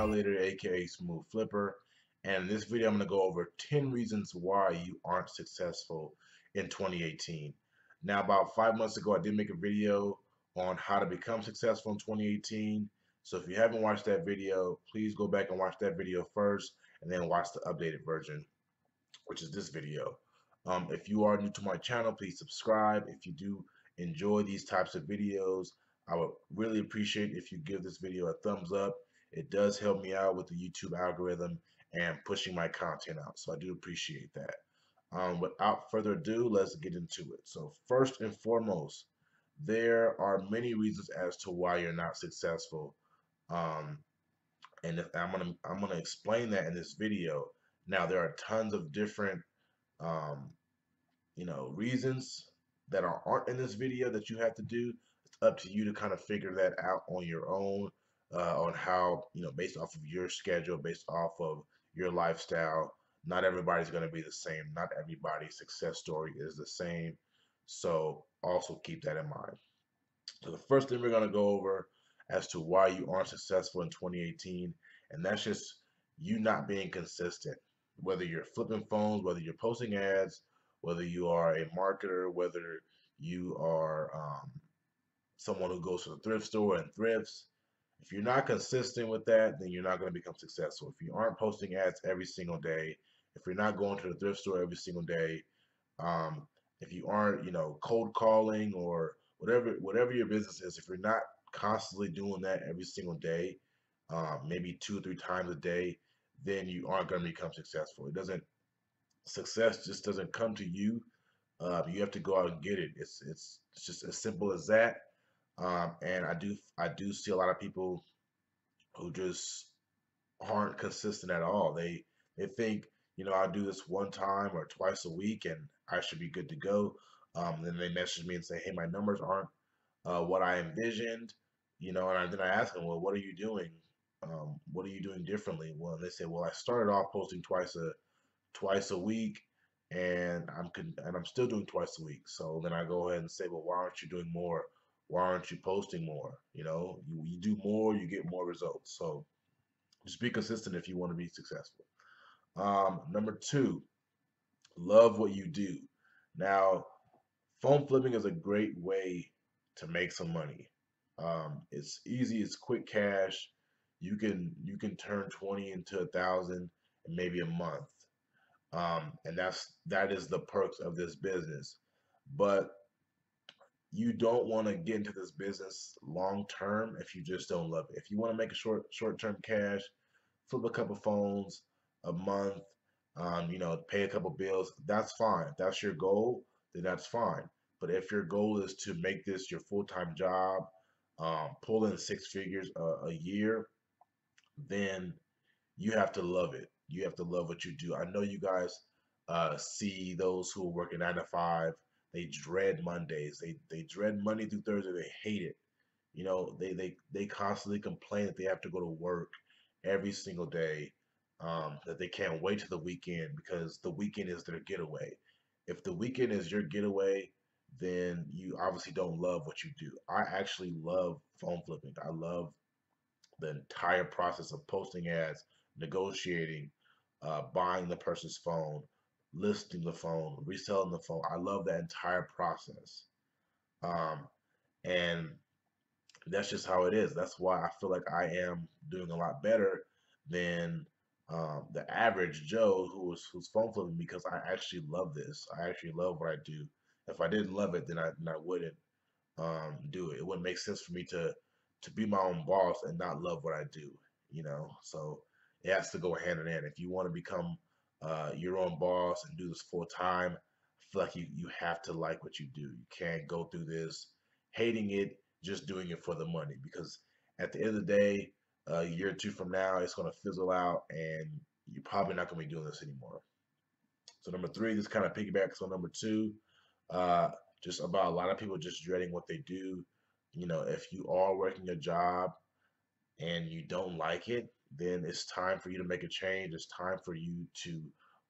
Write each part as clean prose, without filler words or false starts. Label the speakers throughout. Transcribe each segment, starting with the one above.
Speaker 1: Khallid AKA Smoove Flipper, and in this video I'm going to go over 10 reasons why you aren't successful in 2018. Now, about 5 months ago, I did make a video on how to become successful in 2018. So if you haven't watched that video, please go back and watch that video first, and then watch the updated version, which is this video. If you are new to my channel, please subscribe. If you do enjoy these types of videos, I would really appreciate if you give this video a thumbs up. It does help me out with the YouTube algorithm and pushing my content out, so I do appreciate that. Without further ado, let's get into it. So first and foremost, there are many reasons as to why you're not successful, um, and I'm gonna explain that in this video. Now, there are tons of different um, reasons that aren't in this video that you have to do. It's up to you to kind of figure that out on your own, on how, based off of your schedule, based off of your lifestyle. Not everybody's going to be the same. Not everybody's success story is the same. So also keep that in mind. So the first thing we're going to go over as to why you aren't successful in 2018, and that's just you not being consistent. Whether you're flipping phones, whether you're posting ads, whether you are a marketer, whether you are someone who goes to the thrift store and thrifts, if you're not consistent with that, then you're not going to become successful. If you aren't posting ads every single day, if you're not going to the thrift store every single day, um, if you aren't, cold calling or whatever your business is, if you're not constantly doing that every single day, maybe 2 or 3 times a day, then you aren't going to become successful. Success just doesn't come to you. You have to go out and get it. It's just as simple as that. And I do see a lot of people who just aren't consistent at all. They think, I'll do this one time or twice a week and I should be good to go. Then they message me and say, hey, my numbers aren't what I envisioned, and then I ask them, well, what are you doing? What are you doing differently? Well, they say, well, I started off posting twice a week, and I'm still doing twice a week. So then I go ahead and say, well, why aren't you doing more? Why aren't you posting more? You do more, you get more results. So just be consistent if you want to be successful. Number two, love what you do. Now, phone flipping is a great way to make some money. It's easy, it's quick cash. You can turn 20 into 1,000 in maybe a month. And that is the perks of this business. But you don't want to get into this business long term if you just don't love it. If you want to make a short-term cash, flip a couple phones a month, pay a couple bills, that's fine. If that's your goal, then that's fine. But if your goal is to make this your full-time job, pull in 6 figures a year, then you have to love it. You have to love what you do. I know you guys see those who are working 9 to 5. They dread Mondays. They dread Monday through Thursday. They hate it. They constantly complain that they have to go to work every single day. That they can't wait to the weekend because the weekend is their getaway. If the weekend is your getaway, then you obviously don't love what you do. I actually love phone flipping. I love the entire process of posting ads, negotiating, buying the person's phone, listing the phone, reselling the phone. I love that entire process. Um, and that's just how it is. That's why I feel like I am doing a lot better than the average Joe who's phone flipping, because I actually love this. I actually love what I do. If I didn't love it, then I wouldn't do it. It wouldn't make sense for me to be my own boss and not love what I do. So it has to go hand in hand. If you want to become your own boss and do this full time, I feel like you have to like what you do. You can't go through this hating it, just doing it for the money, because at the end of the day, a year or two from now, it's going to fizzle out and you're probably not going to be doing this anymore. So number three, this kind of piggybacks on number two, uh, just about a lot of people just dreading what they do. If you are working a job and you don't like it, then it's time for you to make a change. It's time for you to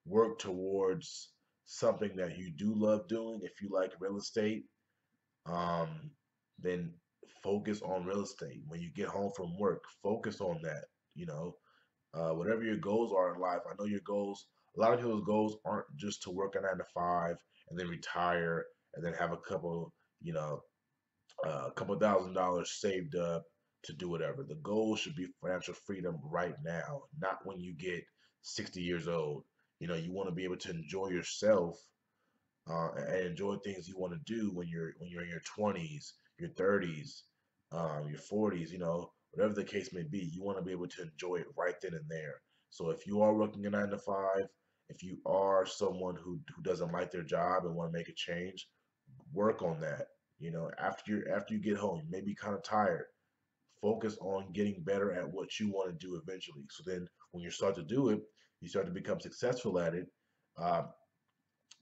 Speaker 1: work towards something that you do love doing. If you like real estate, um, then focus on real estate. When you get home from work, focus on that. Whatever your goals are in life, I know your goals. A lot of people's goals aren't just to work a 9 to 5 and then retire and then have a couple, you know, a couple $1,000 saved up to do whatever. The goal should be financial freedom right now, not when you get 60 years old. You want to be able to enjoy yourself and enjoy things you want to do when you're in your 20s, your 30s, your 40s. Whatever the case may be, you want to be able to enjoy it right then and there. So if you are working a 9 to 5, if you are someone who doesn't like their job and want to make a change, work on that. After you get home, you may be kind of tired. Focus on getting better at what you want to do eventually. So then, when you start to do it, you start to become successful at it. Uh,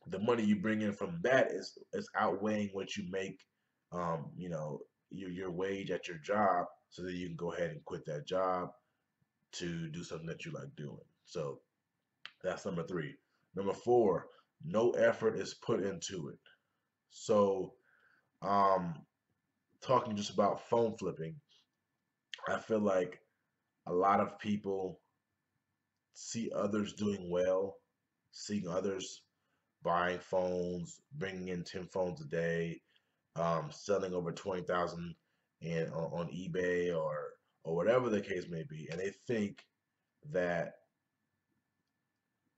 Speaker 1: the money you bring in from that is outweighing what you make, your wage at your job, so that you can go ahead and quit that job to do something that you like doing. So that's number three. Number four, no effort is put into it. So, um, talking just about phone flipping, I feel like a lot of people see others doing well, seeing others buying phones, bringing in 10 phones a day, selling over 20,000 on eBay or whatever the case may be, and they think that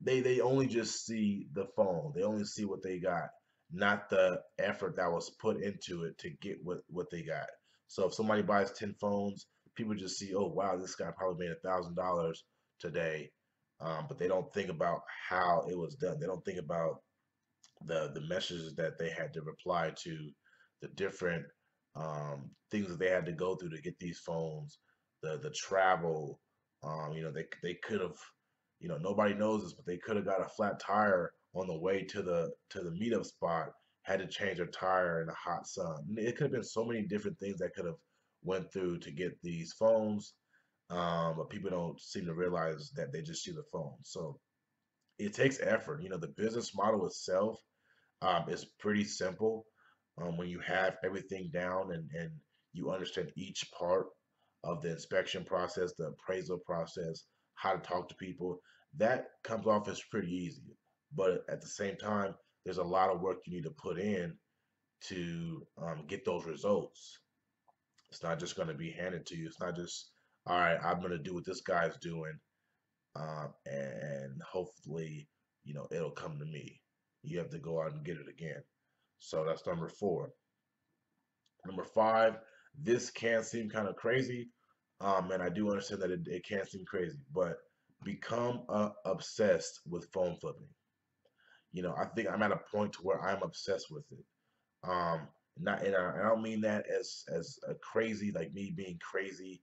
Speaker 1: they only just see the phone. They only see what they got, not the effort that was put into it to get what they got. So if somebody buys 10 phones, people just see, oh wow, this guy probably made $1,000 today, but they don't think about how it was done. They don't think about the messages that they had to reply to, the different things that they had to go through to get these phones, the travel. They could have, nobody knows this, but they could have got a flat tire on the way to the meetup spot. Had to change their tire in the hot sun. It could have been so many different things that could have went through to get these phones, but people don't seem to realize that they just see the phone. So it takes effort. The business model itself is pretty simple when you have everything down and you understand each part of the inspection process, the appraisal process, how to talk to people. That comes off as pretty easy. But at the same time, there's a lot of work you need to put in to get those results. It's not just going to be handed to you. It's not just, all right, I'm going to do what this guy's doing, and hopefully, it'll come to me. You have to go out and get it again. So that's number four. Number five, this can seem kind of crazy, and I do understand that it can seem crazy, but become obsessed with phone flipping. I think I'm at a point to where I'm obsessed with it. Um, not, and I don't mean that as a crazy, like me being crazy,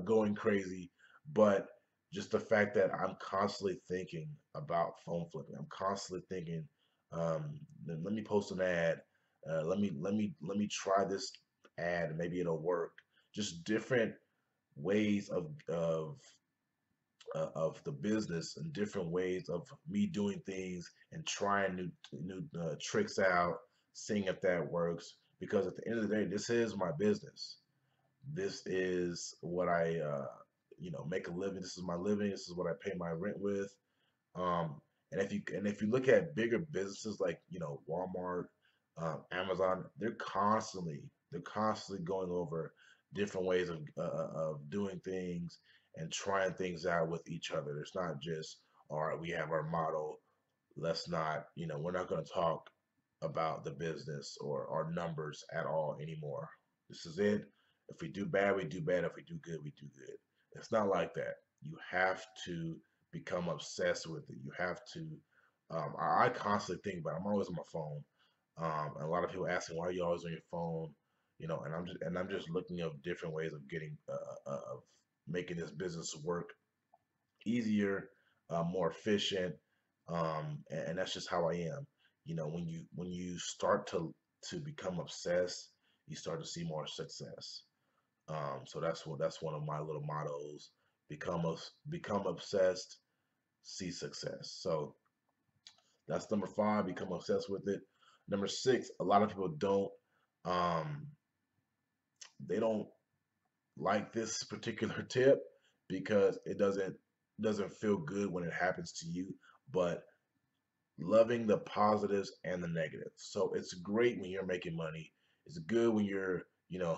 Speaker 1: going crazy, but just the fact that I'm constantly thinking about phone flipping. I'm constantly thinking, let me post an ad. Let me try this ad. Maybe it'll work. Just different ways of the business and different ways of me doing things and trying new tricks out, seeing if that works. Because at the end of the day, this is my business. This is what I make a living. This is my living. This is what I pay my rent with. Um, and if you look at bigger businesses like Walmart, Amazon, they're constantly going over different ways of doing things and trying things out with each other. It's not just, all right, we have our model. Let's not, we're not going to talk about the business or our numbers at all anymore. This is it. If we do bad, we do bad. If we do good, we do good. It's not like that. You have to become obsessed with it. You have to. I constantly think about it. I'm always on my phone. And a lot of people ask me, why are you always on your phone? And I'm just looking up different ways of getting of making this business work easier, more efficient, and that's just how I am. When you start to become obsessed, you start to see more success. So that's one of my little mottos. Become obsessed, see success. So that's number five. Become obsessed with it. Number six, a lot of people um, they don't like this particular tip because it doesn't doesn't feel good when it happens to you, but loving the positives and the negatives. So it's great when you're making money. It's good when you're,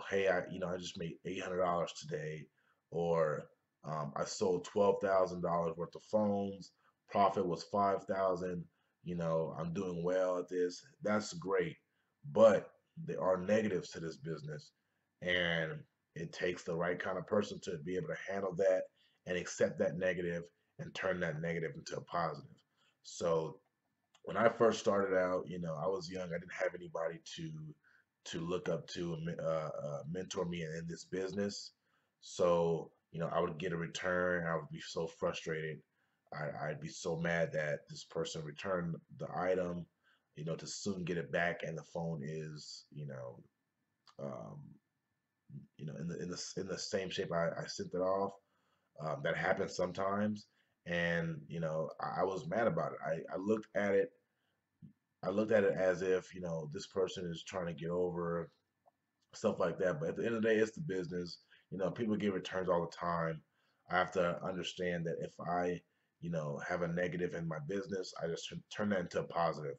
Speaker 1: hey, I just made $800 today, or I sold $12,000 worth of phones. Profit was 5,000. I'm doing well at this. That's great, but there are negatives to this business, and it takes the right kind of person to be able to handle that and accept that negative and turn that negative into a positive. So when I first started out, I was young. I didn't have anybody to look up to and mentor me in this business. So, I would get a return. I would be so frustrated. I'd be so mad that this person returned the item, to soon get it back, and the phone is, um, in the same shape I sent it off. That happens sometimes, and I was mad about it. I looked at it as if, this person is trying to get over stuff like that. But at the end of the day, it's the business. People get returns all the time. I have to understand that if I, have a negative in my business, I just turn that into a positive.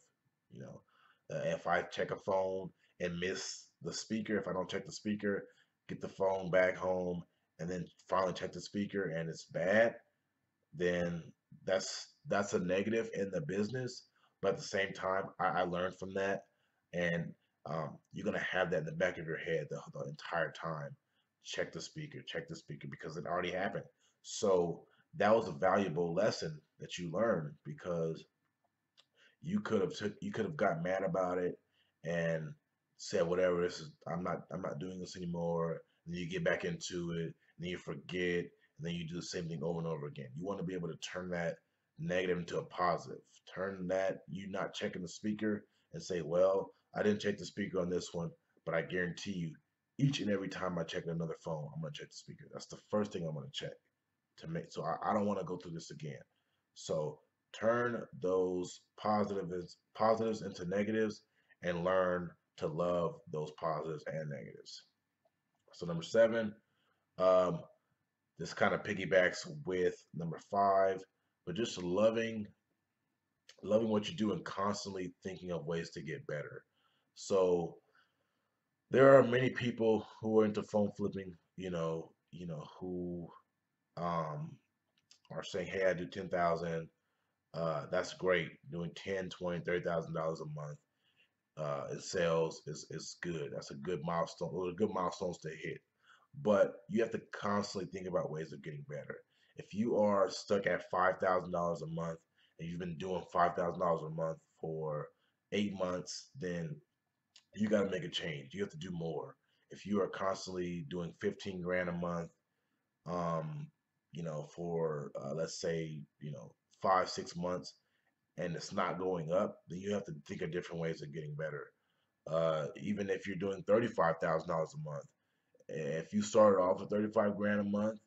Speaker 1: You know, if I check a phone and miss the speaker, if I don't check the speaker, get the phone back home, and then finally check the speaker and it's bad, then that's a negative in the business. But at the same time, I learned from that, and you're gonna have that in the back of your head the entire time. Check the speaker, because it already happened. So that was a valuable lesson that you learned, because you could have got mad about it and said whatever, this is, I'm not doing this anymore. And then you get back into it, and then you forget, and then you do the same thing over and over again. You want to be able to turn that negative into a positive. Turn that you not checking the speaker and say, well, I didn't check the speaker on this one, but I guarantee you, each and every time I check another phone, I'm gonna check the speaker. That's the first thing I'm gonna check to make, so I don't want to go through this again. So turn those positives into negatives, and learn to love those positives and negatives. So number seven, um, this kind of piggybacks with number five, but just loving what you do and constantly thinking of ways to get better. So there are many people who are into phone flipping, who um, are saying, hey, I do 10,000. That's great. Doing 10, 20, $30,000 a month in sales is good. That's a good milestone. Those are good milestones to hit. But you have to constantly think about ways of getting better. If you are stuck at $5,000 a month, and you've been doing $5,000 a month for 8 months, then you got to make a change. You have to do more. If you are constantly doing 15 grand a month, um, for let's say, 5, 6 months, and it's not going up, then you have to think of different ways of getting better. Even if you're doing $35,000 a month, if you started off with 35 grand a month,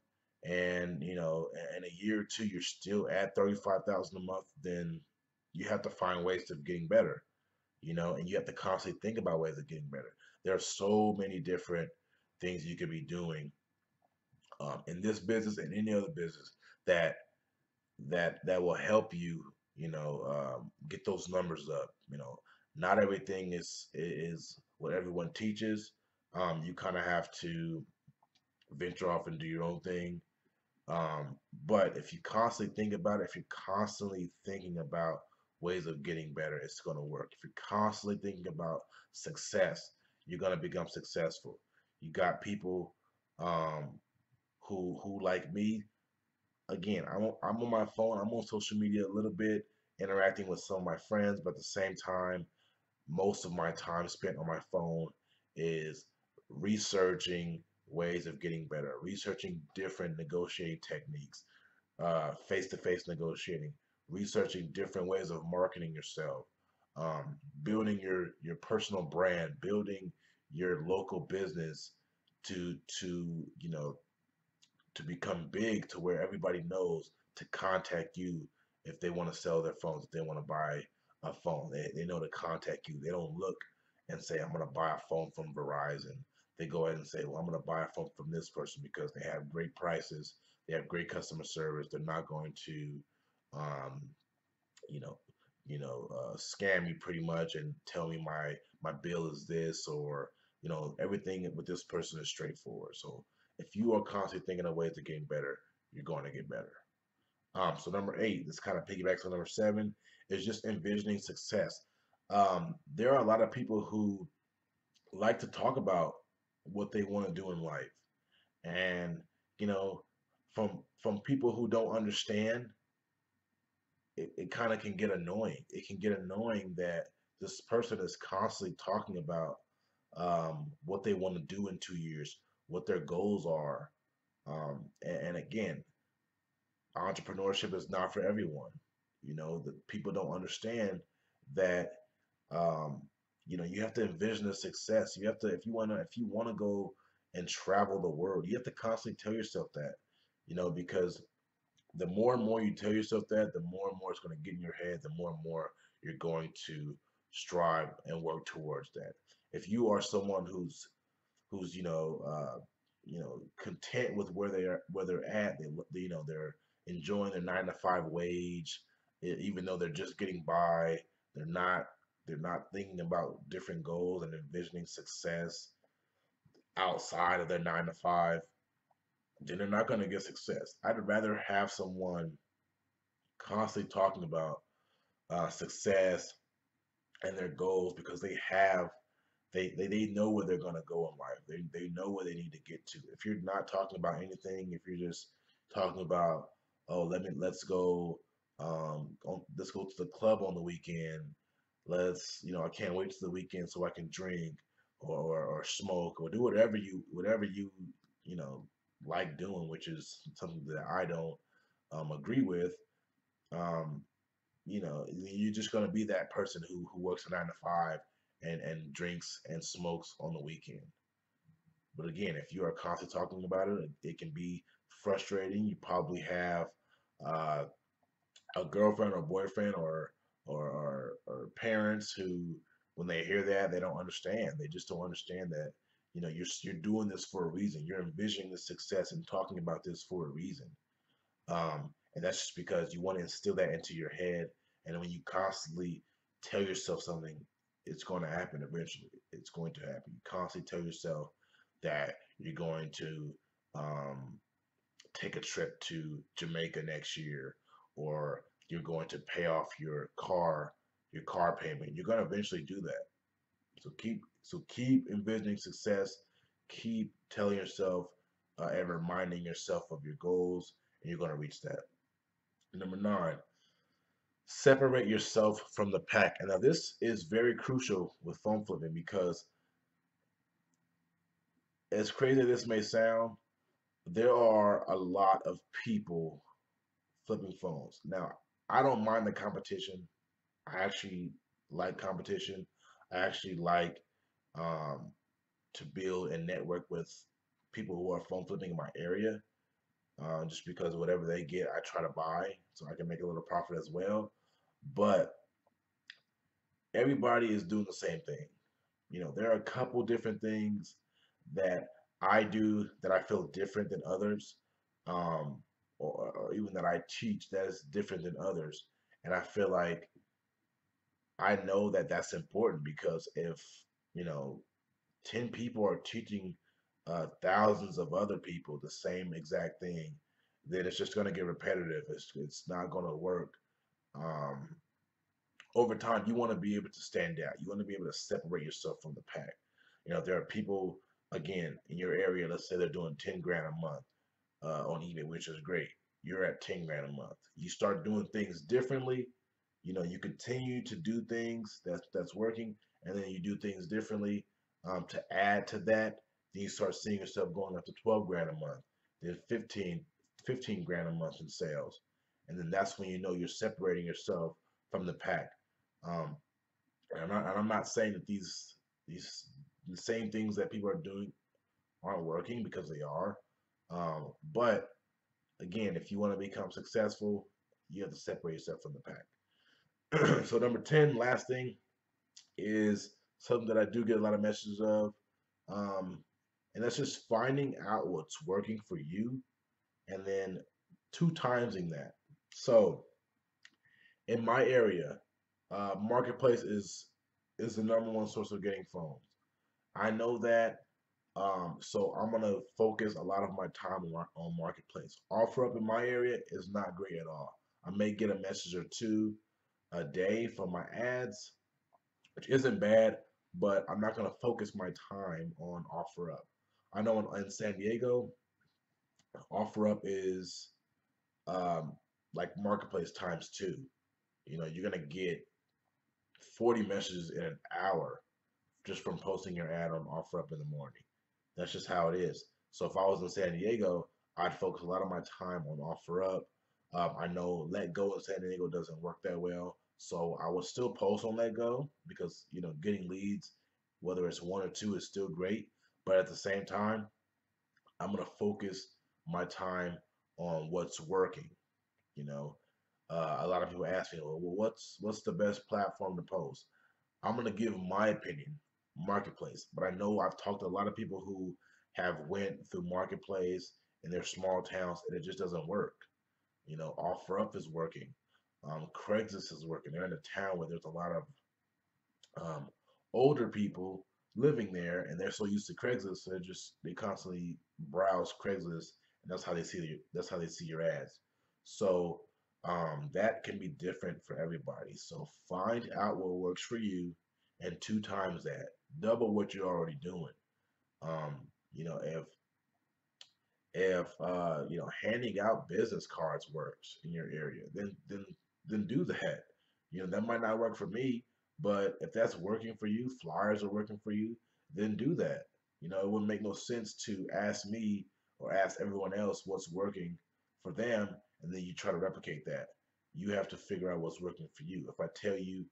Speaker 1: and in a year or two you're still at 35,000 a month, then you have to find ways of getting better. And you have to constantly think about ways of getting better. There are so many different things you could be doing in this business and any other business that that will help you, get those numbers up. Not everything is what everyone teaches. You kind of have to venture off and do your own thing. But if you constantly think about it, if you're constantly thinking about ways of getting better, it's going to work. If you're constantly thinking about success, you're going to become successful. You got people um, who like me. Again, I'm on my phone. I'm on social media a little bit, interacting with some of my friends, but at the same time, most of my time spent on my phone is researching ways of getting better, researching different negotiating techniques, face-to-face negotiating, researching different ways of marketing yourself, building your personal brand, building your local business to to become big, to where everybody knows to contact you if they want to sell their phones, if they want to buy a phone. They know to contact you. They don't look and say, I'm going to buy a phone from Verizon. They go ahead and say, well, I'm going to buy a phone from this person because they have great prices. They have great customer service. They're not going to, um, you know, scam you pretty much and tell me my bill is this, or everything with this person is straightforward. So if you are constantly thinking of ways to get better, you're going to get better. So number 8, this kind of piggybacks on number 7, is just envisioning success. There are a lot of people who like to talk about what they want to do in life, and you know, from people who don't understand, it kind of can get annoying. It can get annoying that this person is constantly talking about what they want to do in 2 years, what their goals are, and again, entrepreneurship is not for everyone. The people don't understand that um, you have to envision a success. You have to, if you want to go and travel the world, you have to constantly tell yourself that, because the more and more you tell yourself that, the more and more it's going to get in your head, the more and more you're going to strive and work towards that. If you are someone who's content with where they're at, they're enjoying their 9 to 5 wage, even though they're just getting by. They're not they're not thinking about different goals and envisioning success outside of their 9 to 5. Then they're not going to get success. I'd rather have someone constantly talking about success and their goals, because they know where they're going to go in life. They know where they need to get to. If you're not talking about anything, if you're just talking about, oh, let's go to the club on the weekend. I can't wait to the weekend so I can drink or smoke or do whatever you you know like doing, which is something that I don't agree with. Um, you're just going to be that person who works a 9 to 5 and drinks and smokes on the weekend. But again, if you are constantly talking about it, it can be frustrating. You probably have uh, a girlfriend or boyfriend or parents who, when they hear that, they don't understand. They just don't understand that you're doing this for a reason. You're envisioning the success and talking about this for a reason. And that's just because you want to instill that into your head. And when you constantly tell yourself something, it's going to happen eventually. It's going to happen. You constantly tell yourself that you're going to um, take a trip to Jamaica next year, or you're going to pay off your car payment. You're going to eventually do that. So keep envisioning success. Keep telling yourself and reminding yourself of your goals, and you're going to reach that. Number 9, separate yourself from the pack. And now this is very crucial with phone flipping, because as crazy as this may sound, there are a lot of people flipping phones. Now, I don't mind the competition. I actually like competition. I actually like um, to build and network with people who are phone flipping in my area. Just because whatever they get, I try to buy so I can make a little profit as well. But everybody is doing the same thing. There are a couple different things that I do that I feel different than others, um, or even that I teach that is different than others. And I feel like I know that that's important, because if, you know, 10 people are teaching thousands of other people the same exact thing, then it's just going to get repetitive. It's not going to work. Um, Over time, you want to be able to stand out. You want to be able to separate yourself from the pack. There are people, again, in your area, let's say they're doing 10 grand a month on eBay, which is great. You're at 10 grand a month. You start doing things differently. You continue to do things that's working, and then you do things differently to add to that. Then you start seeing yourself going up to 12 grand a month, then 15 grand a month in sales. And then that's when you're separating yourself from the pack. Um, and I'm not saying that these the same things that people are doing aren't working, because they are. But again, if you want to become successful, you have to separate yourself from the pack. So number 10, last thing, is something that I do get a lot of messages of, um, and that's just finding out what's working for you and then 2 timesing that. So in my area, marketplace is the #1 source of getting phones. I know that. So I'm gonna focus a lot of my time on marketplace. OfferUp in my area is not great at all. I may get a message or two a day from my ads, which isn't bad, but I'm not gonna focus my time on OfferUp. I know in San Diego, OfferUp is like marketplace times 2. You know, you're gonna get 40 messages in an hour just from posting your ad on OfferUp in the morning. That's just how it is. So if I was in San Diego, I'd focus a lot of my time on OfferUp. I know Let Go in San Diego doesn't work that well, so I would still post on Let Go because you know getting leads, whether it's 1 or 2, is still great. But at the same time, I'm gonna focus my time on what's working. You know, a lot of people ask me, well, what's the best platform to post? I'm gonna give my opinion, marketplace. But I know I've talked to a lot of people who have went through marketplace in their small towns and it just doesn't work. You know, OfferUp is working. Craigslist is working. They're in a town where there's a lot of um, older people living there, and they're so used to Craigslist, so they constantly browse Craigslist, and that's how they see your ads. So that can be different for everybody. So find out what works for you, and 2 times that, double what you're already doing. Um, you know, if you know handing out business cards works in your area, then do that. You know that might not work for me, but if that's working for you, flyers are working for you, then do that. You know it wouldn't make no sense to ask me or ask everyone else what's working for them, and then you try to replicate that. You have to figure out what's working for you. If I tell you,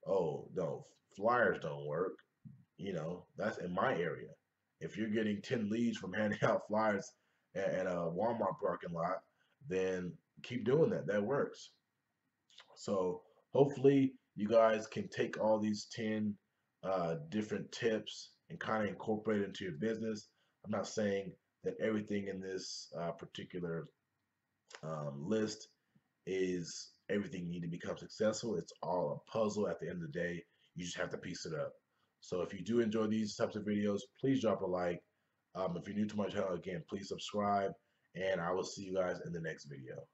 Speaker 1: oh no, flyers don't work, you know, that's in my area. If you're getting 10 leads from handing out flyers at a Walmart parking lot, then keep doing that. That works. So hopefully you guys can take all these 10 different tips and kind of incorporate it into your business. I'm not saying that everything in this particular list is everything you need to become successful. It's all a puzzle at the end of the day. You just have to piece it up. So if you do enjoy these types of videos, please drop a like. If you're new to my channel, again, please subscribe, and I will see you guys in the next video.